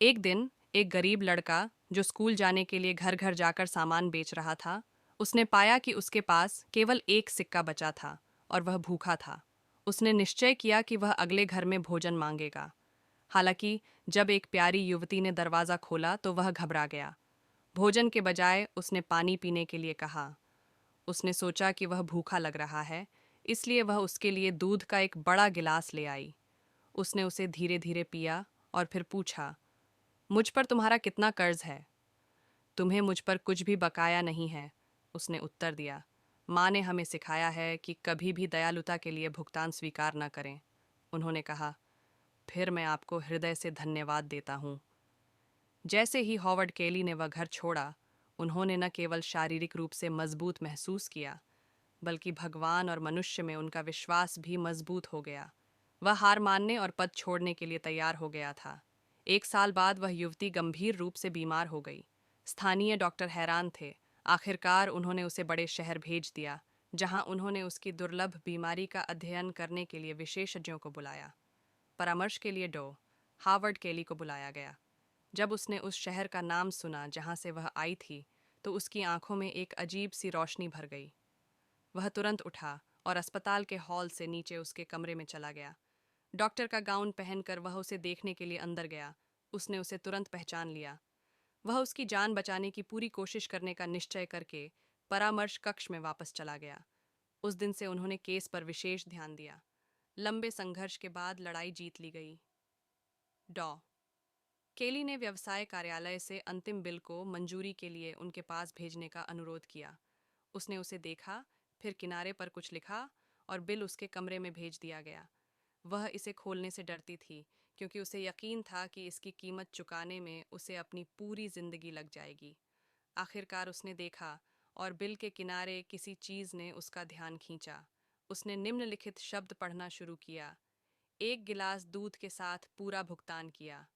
एक दिन एक गरीब लड़का जो स्कूल जाने के लिए घर घर जाकर सामान बेच रहा था, उसने पाया कि उसके पास केवल एक सिक्का बचा था और वह भूखा था। उसने निश्चय किया कि वह अगले घर में भोजन मांगेगा। हालांकि जब एक प्यारी युवती ने दरवाज़ा खोला तो वह घबरा गया। भोजन के बजाय उसने पानी पीने के लिए कहा। उसने सोचा कि वह भूखा लग रहा है, इसलिए वह उसके लिए दूध का एक बड़ा गिलास ले आई। उसने उसे धीरे धीरे पिया और फिर पूछा, मुझ पर तुम्हारा कितना कर्ज है? तुम्हें मुझ पर कुछ भी बकाया नहीं है, उसने उत्तर दिया। माँ ने हमें सिखाया है कि कभी भी दयालुता के लिए भुगतान स्वीकार न करें। उन्होंने कहा, फिर मैं आपको हृदय से धन्यवाद देता हूँ। जैसे ही हॉवर्ड केली ने वह घर छोड़ा, उन्होंने न केवल शारीरिक रूप से मजबूत महसूस किया, बल्कि भगवान और मनुष्य में उनका विश्वास भी मजबूत हो गया। वह हार मानने और पद छोड़ने के लिए तैयार हो गया था। एक साल बाद वह युवती गंभीर रूप से बीमार हो गई। स्थानीय डॉक्टर हैरान थे। आखिरकार उन्होंने उसे बड़े शहर भेज दिया, जहां उन्होंने उसकी दुर्लभ बीमारी का अध्ययन करने के लिए विशेषज्ञों को बुलाया। परामर्श के लिए हार्वर्ड केली को बुलाया गया। जब उसने उस शहर का नाम सुना जहां से वह आई थी, तो उसकी आंखों में एक अजीब सी रोशनी भर गई। वह तुरंत उठा और अस्पताल के हॉल से नीचे उसके कमरे में चला गया। डॉक्टर का गाउन पहनकर वह उसे देखने के लिए अंदर गया। उसने उसे तुरंत पहचान लिया। वह उसकी जान बचाने की पूरी कोशिश करने का निश्चय करके परामर्श कक्ष में वापस चला गया। उस दिन से उन्होंने केस पर विशेष ध्यान दिया। लंबे संघर्ष के बाद लड़ाई जीत ली गई। डॉ केली ने व्यवसाय कार्यालय से अंतिम बिल को मंजूरी के लिए उनके पास भेजने का अनुरोध किया। उसने उसे देखा, फिर किनारे पर कुछ लिखा और बिल उसके कमरे में भेज दिया गया। वह इसे खोलने से डरती थी, क्योंकि उसे यकीन था कि इसकी कीमत चुकाने में उसे अपनी पूरी जिंदगी लग जाएगी। आखिरकार उसने देखा और बिल के किनारे किसी चीज ने उसका ध्यान खींचा। उसने निम्नलिखित शब्द पढ़ना शुरू किया, एक गिलास दूध के साथ पूरा भुगतान किया।